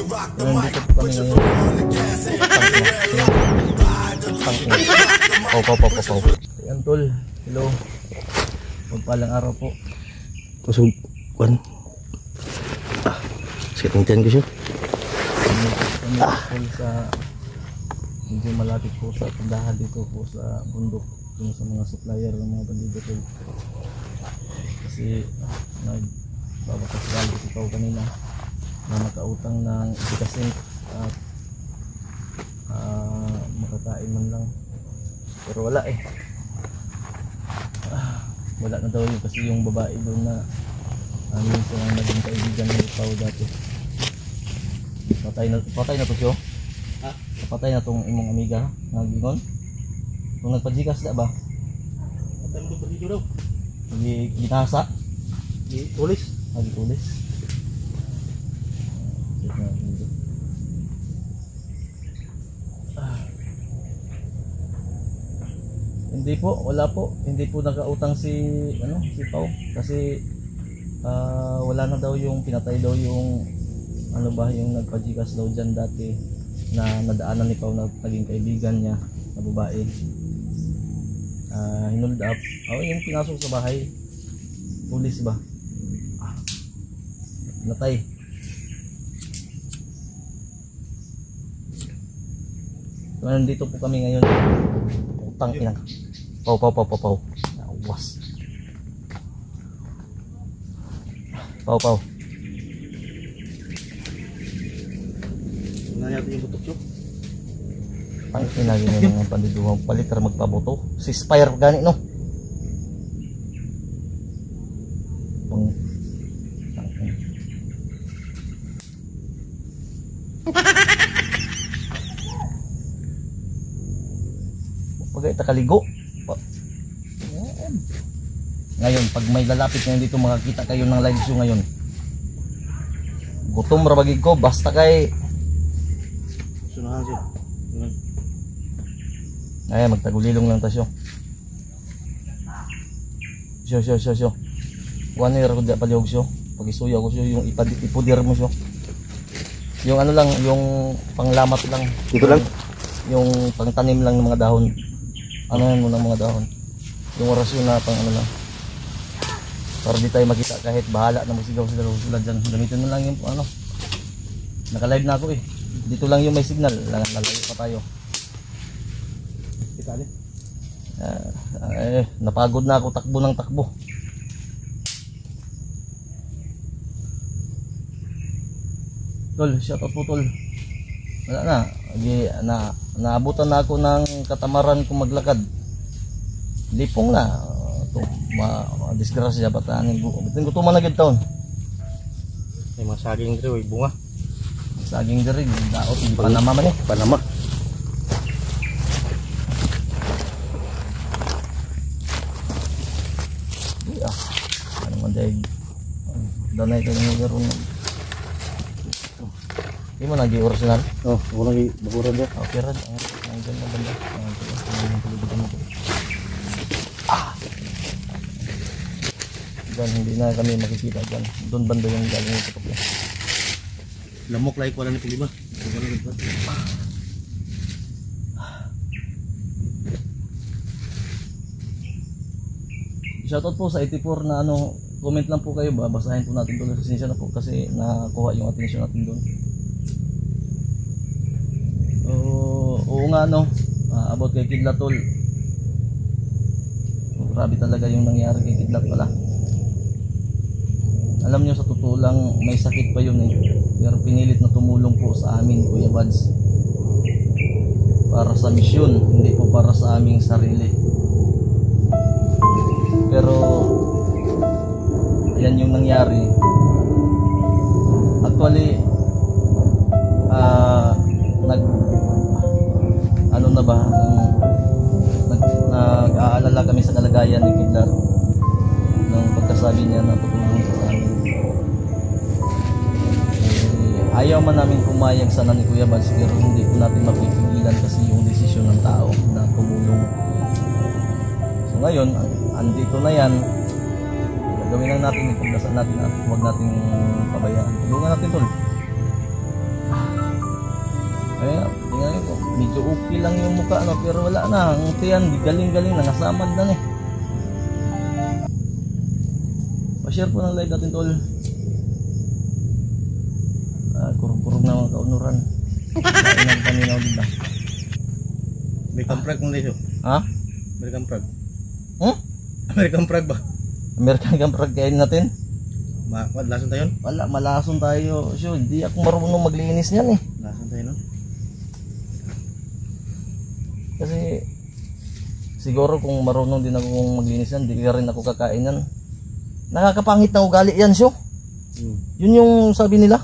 Pero nandito po kami ngayon. Pau. Ayan tol, hello. Magpalang araw po. Masug, kuan. Sakit ng tiyan ko siya. Kami po sa medyo malapit po sa tindahan dito po sa bundok. Yung sa mga supplier ng mga bandido tol. Kasi nagbabakas galit ikaw kanina na makautang ng ipikasing at makakain man lang, pero wala eh. Wala na daw yun kasi yung babae doon na minsan ang naging kaibigan ng ikaw dati patay na to siya. Patay na tong imong amiga ng gingon kung nagpajikas na ba? Patay mo pa dito daw. Ginasa? Ditulis. Ditulis. Hindi po, wala po. Hindi po nakautang si Pao kasi wala na daw yung pinatay daw yung yung nagpajikas daw dyan dati na nadaanan ni Pao na naging kaibigan niya na babae. Hinold up. Yung pinasok sa bahay. Pulis ba? Natay. So, nandito po kami ngayon. Utang inang. Pau. Was. Pau. Nangyari yung butok siya. Ang inagi na ng pandiduhang palitar magpaboto. Si Spire gani no. Pagay takaligo. Ngayon pag may lalapit ngayon dito makakita kayo ng live show ngayon. Gutom ra bagig ko basta kay sunahan siya. Ay magtagulilong lang ta siya. Siyo. Kuan ra ko da palyog siya. Pag isuya ko siya yung ipudir mo siya. Yung lang, yung panglamat lang. Dito lang. Yung pangtanim lang ng mga dahon. Yan mo ng mga dahon. Yung orasyon na pang lang. Para di tayo makita kahit bahala na magsigaw sila dyan. Gamitin mo lang yung naka-live na ako eh. Dito lang yung may signal. Lalayo pa tayo. Kita alin? Napagod na ako takbo ng takbo. Tol, shoutout po tol. Wala na. Naabutan na ako ng katamaran kung maglakad. Lipong na. Disgrasya batanin ko. Bitin ko tumanagid taon. May mga saging dito, bunga. Saging diri, daot Panama man eh. Panama. Ano man dahil danay ka ng garo. Di mo nagi original? Wala lagi baguran dia. Okay ran, ang ganda banda. Diyan hindi na kami makikita diyan. Doon banda yung galing ng tutok niya. Lamok lagi ko wala ni Pilima. Shoutout po sa 84 na comment lang po kayo, babasahin po natin doon. Sinisya na po kasi nakuha yung atensyon natin doon. Oo nga about kay Kidlat tol. Grabe talaga yung nangyari kay Kidlat pala. Alam nyo sa totoo lang may sakit pa yun eh. Pero pinilit na tumulong po sa amin Kuya Bads. Para sa misyon, hindi po para sa aming sarili. Pero yan yung nangyari. Actually nag-aalala kami sa kalagayan ni Kidlat nung pagkasabi niya na tutulong sa amin. Ayaw man namin pumayag sana ni Kuya Bads, pero hindi po natin mapipigilan kasi yung desisyon ng tao na tumulong. So ngayon, andito na yan, gagawin lang natin, ipagdasal natin at huwag natin pabayaan. Tulungan natin tol. Kaya, tingnan ko, medyo okay lang yung mukha, no? Pero wala na. Ang tiyan, galing-galing, nangasamad na eh. Pa-share po ng live natin, tol. Kurug-kurug na mga kaunuran. Kainan kanina, diba? American Prague mong lesyo. Ha? American Prague. American Prague ba? American Prague kain natin? Lason tayo? Wala, malason tayo. So, hindi ako marunong maglinis niyan eh. Lason tayo no? Kasi siguro kung marunong din ako maglinis yan, di rin ako kakain yan. Nakakapangit na ugali yan, Syo. Yun yung sabi nila.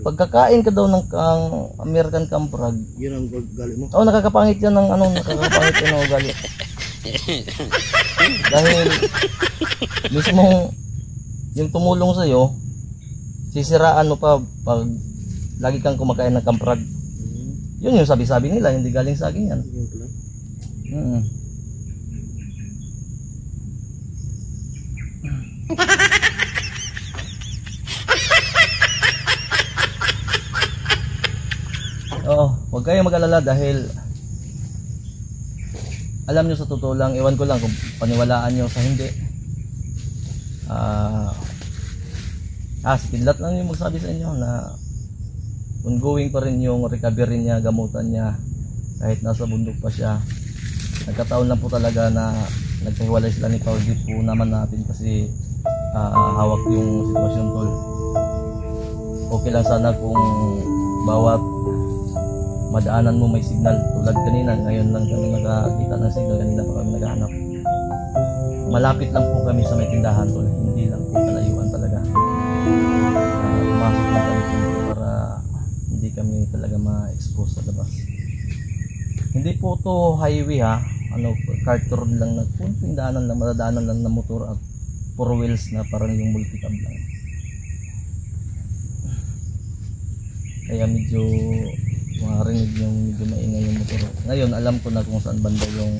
Pagkakain ka daw ng American Camprag, yun ang ugali mo. oh, nakakapangit yan ng nakakapangit yan ng ugali. Dahil mismo yung tumulong sa'yo, sisiraan mo pa pag lagi kang kumakain ng Camprag. Yun yung sabi-sabi nila, hindi galing sa akin yan. Oo, huwag kayong mag-alala dahil alam nyo sa totoo lang, iwan ko lang kung paniwalaan nyo sa hindi. Si Kidlat lang yung magsabi sa inyo na ongoing pa rin yung recovery niya, gamutan niya kahit nasa bundok pa siya. Nagkataon lang po talaga na nagkahiwalay sila ni Paul. Di po naman natin kasi hawak yung sitwasyon, tol. Okay lang sana kung bawat madaanan mo may signal. Tulad kanina, ngayon lang kami nakakita ng signal, kanina pa kami naghahanap. Malapit lang po kami sa may tindahan, tol. Hindi lang po kalayuan talaga. Pumasok lang kami para hindi kami talaga ma-expose sa labas. Hindi po to highway ha, cart road lang na kunting daanan lang, madadaanan lang na motor at 4 wheels na parang yung multicab lang. Kaya medyo marinig yung medyo maingay yung motor. Ngayon alam ko na kung saan banda yung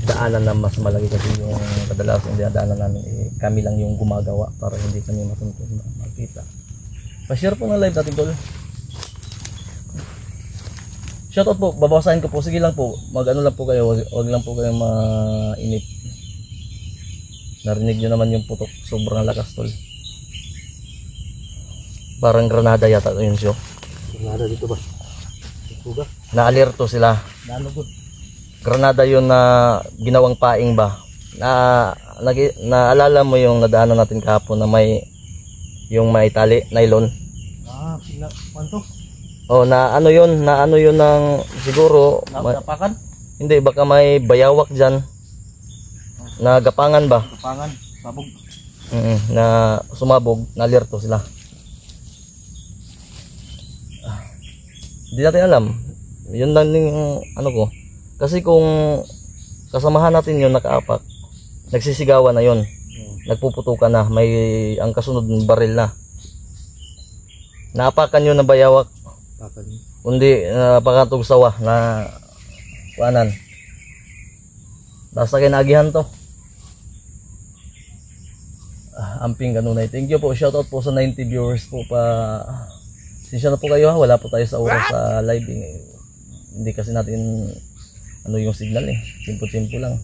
daanan na mas malaki kasi yung kadalasan yung daanan namin kami lang yung gumagawa para hindi kami matuntun makita. Pa-share po ng live natin, tol. Shoutout po, babasahin ko po. Sige lang po, mag-ano lang po kayo, wag lang po kayong mainip. Narinig nyo naman yung putok, sobrang lakas, tol. Parang granada yata yun siyo. Granada dito ba? Tuga? Na-alerto sila. Nalugod. Granada yun na ginawang paing ba? Naalala mo yung nadaanan natin kahapon na may yung may tali, nylon? Kwanto? Oh, na ano yun ng siguro Gapakan? hindi, baka may bayawak dyan na gapangan ba? Gapangan, sabog. Na sumabog, nalerto sila. Hindi natin alam. Yun lang yung ano ko. Kasi kung kasamahan natin yun nakaapak, nagsisigawan na yun. Nagpuputukan na, may ang kasunod ng baril na. Naapakan yun ng bayawak. Kundi napakatog sawa na kuanan. Basta kinagihan to. Amping ganun na. Thank you po. Shoutout po sa 90 viewers po pa. Sinsya na po kayo ha. Wala po tayo sa oras sa live. Hindi kasi natin ano yung signal eh. Simpo-simpo lang.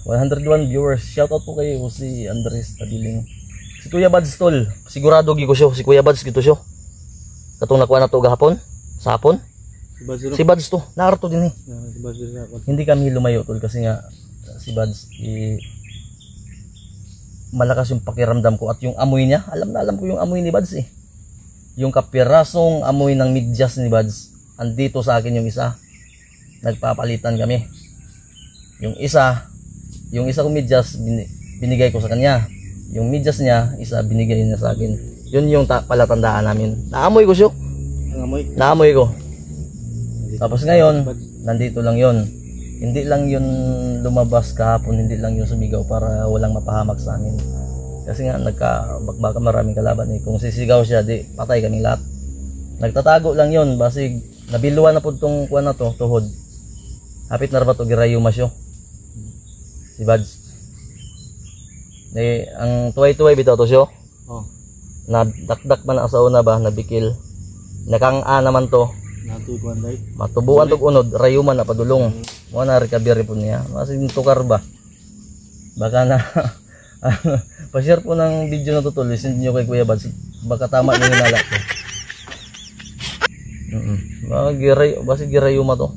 101 viewers. Shoutout po kayo si Andres Tabiling. Si Kuya Bads, tol. Sigurado gi ko siya. Si Kuya Bads gito siya. Katong nakuha na to gahapon? Sa hapon? Si Bads to. Naarto din eh. Hindi kami lumayo, tol. Kasi nga si Bads malakas yung pakiramdam ko at yung amoy niya. Alam na alam ko yung amoy ni Bads eh. Yung kapirasong amoy ng medyas ni Bads. Andito sa akin yung isa. Nagpapalitan kami. Yung isa kong medyas binigay ko sa kanya. Yung medyas niya, isa binigay niya sa akin. Yun yung palatandaan namin. Naamoy ko siya. Naamoy ko. Tapos ngayon, nandito lang yun. Hindi lang yun lumabas kahapon, hindi lang yun sumigaw para walang mapahamak sa amin. Kasi nga nagkabakbaka maraming kalaban eh. Kung sisigaw siya, di patay kaming lahat. Nagtatago lang yun. Basig, nabiluan na po itong kuwan na to, tuhod. Hapit na ba ito, girayuma siya. Si Bads. Ang tuway-tuway bitaw to siya. na dakdak man ang sa una ba nabikil nakang-a naman to Natuy ko anday. matubuan tog unod rayuman na padulong mo na recovery po niya kasi tukar ba baka na pa-share po ng video na to tol send nyo kay Kuya Bads baka tama yung hinala ko basi girayuma to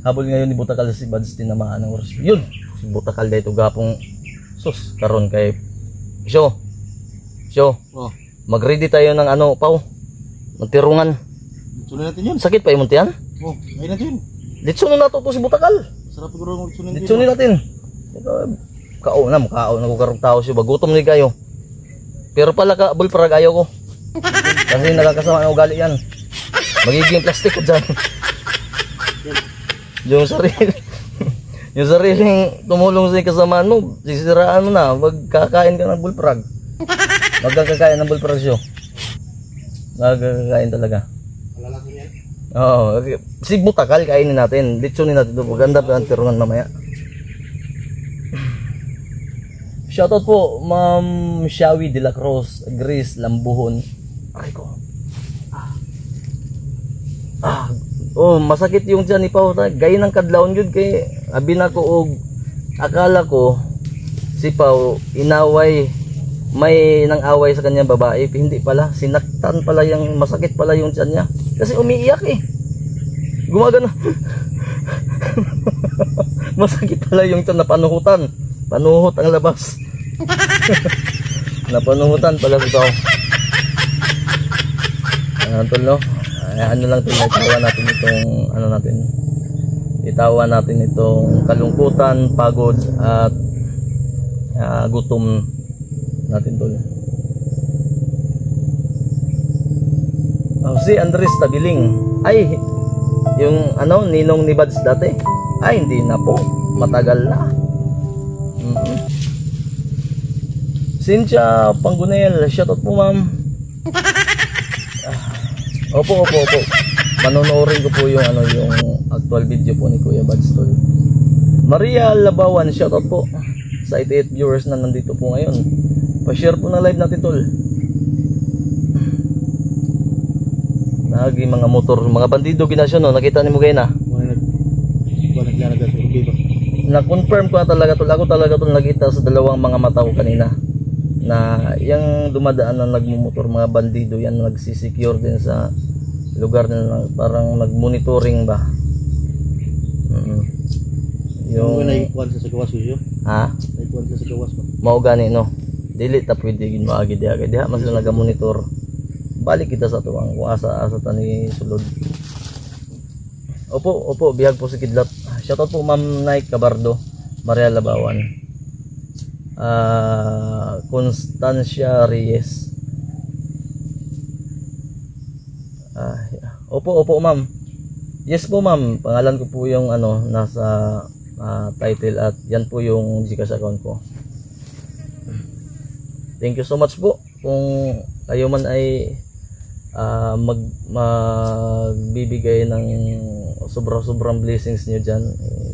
habol ngayon ni Butakal si Bads tinamaan ng oras yun si Butakal dito gapong sus karon kay show Oh, mag-ready tayo ng ano paw magtirungan sunod natin yun. sakit pa yung muntian Oh, ayun natin. litsunin nato to si Butakal Sarap siguro magsunod din. litsunin natin kao na ko karong tao siya bagutom ni kayo pero pala ka bulprag ayaw ko kasi nakakasama ng ugali yan magiging plastic ko dyan yung sariling tumulong sa kasamaan mo sisiraan mo na magkakain ka ng bulprag magkakain ng bulprag siya magkakain talaga Alalaki yan. oo si Butakal kainin natin litsunin natin ito maganda pa ang tirungan mamaya. Shoutout po Ma'am Shawi de la Cruz Grace Lambuhon ay ko masakit yung tiyan ni Pao gay ng kadlawon yun kay abi na ko og akala ko si Pao inaway may nang away sa kanyang babae hindi pala sinaktan pala yung masakit pala yung tiyan niya kasi umiiyak gumagana masakit pala yung tiyan na panuhutan panuhot ang labas napanuhutan pala si Pao tol no ano lang ito itawa natin itong kalungkutan pagod at gutom natin tol si Andres Tabiling ay yung ano ninong ni Bads dati ay hindi na po matagal na Cynthia Panggunel shoutout po ma'am opo manonorin ko po yung yung actual video po ni Kuya Bads tol Maria Labawan shoutout po sa 88 viewers na nandito po ngayon pa-share po ng live natin tol nagi mga motor mga bandido ginasyon no nakita ni mo kayo na Naglalagas ng biba. na-confirm ko na talaga tol ako talaga tol nakita sa dalawang mga mata ko kanina na yung dumadaan na nagmumotor mga bandido yan nagsisecure din sa lugar na parang nagmonitoring ba Yung naikuan sa gawas yun. ha Naikuan sa gawas ba? mao gani no dili ta pwede gid maagi diha mas sila nagamonitor balik kita sa tuwang kung asa ta ni sulod opo bihag po si Kidlat shoutout po Ma'am Nike Cabardo Maria Labawan Constancia Reyes opo ma'am yes po ma'am pangalan ko po yung nasa title at yan po yung Gcash account ko thank you so much po kung kayo man ay magbibigay ng sobrang blessings nyo dyan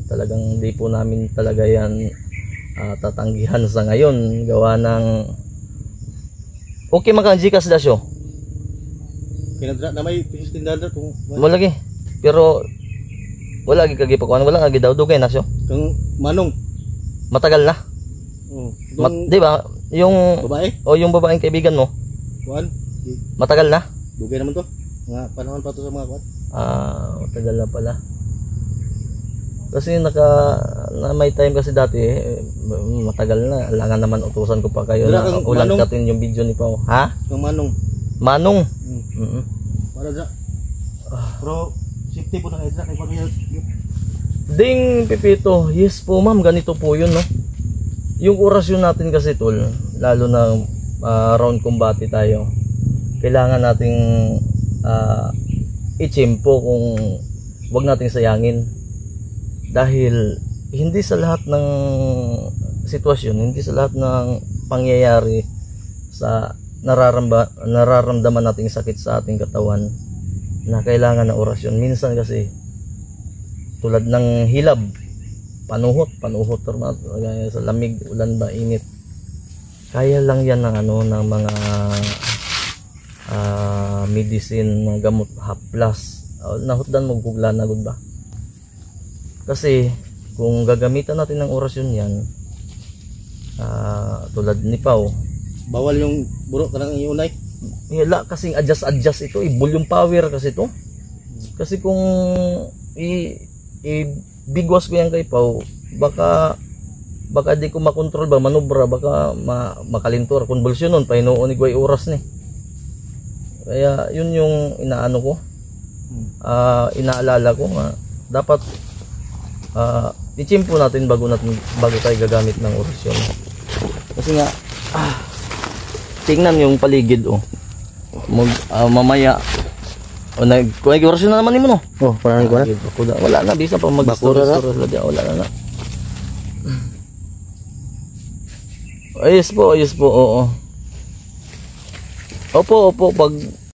talagang di po namin talaga yan tatanggihan sa ngayon gawa ng okay man kang Gcash dasyo Kinadra na may 15 kung wala lagi pero wala lagi kagipakuan wala lagi daw dugay na siyo kang manong matagal na di ba yung babae o yung babaeng kaibigan mo kuan matagal na dugay naman to nga panahon pa to sa mga kuan matagal na pala kasi na may time kasi dati matagal na langan naman utusan ko pa kayo na ulan katin yung video ni Pao ha kang manong para dra pero safety po na edra kay pag ding Pipito yes po ma'am ganito po yun no yung orasyon natin kasi tol lalo na round combate tayo kailangan nating itsimpo kung wag nating sayangin dahil hindi sa lahat ng sitwasyon hindi sa lahat ng pangyayari sa nararamdaman nating sakit sa ating katawan na kailangan ng orasyon minsan kasi tulad ng hilab panuhot terma gaya sa lamig, ulan ba, init. Kaya lang yan ng ano ng mga medicine, mga gamot haplas. Nahutdan mo gugla na gud ba? Kasi kung gagamitan natin ng orasyon yan, tulad ni Pao, Bawal yung burok kanang iunay. wala kasing adjust ito, volume power kasi to. Kasi kung bigwas ko yan kay Pao, baka di ko makontrol ba, manubra, baka makalintor, konvulsyonon, pahinuon ni Guay oras ni. Kaya yun yung inaano ko, inaalala ko nga, dapat ichimpo natin bago tayo gagamit ng orasyon. Kasi nga, tingnan yung paligid, mamaya, kung orasyon na naman mo, no? Oh, parang ko na. Wala na, bisa pa Bakura na? wala na. Ayos po, oo. Opo, pag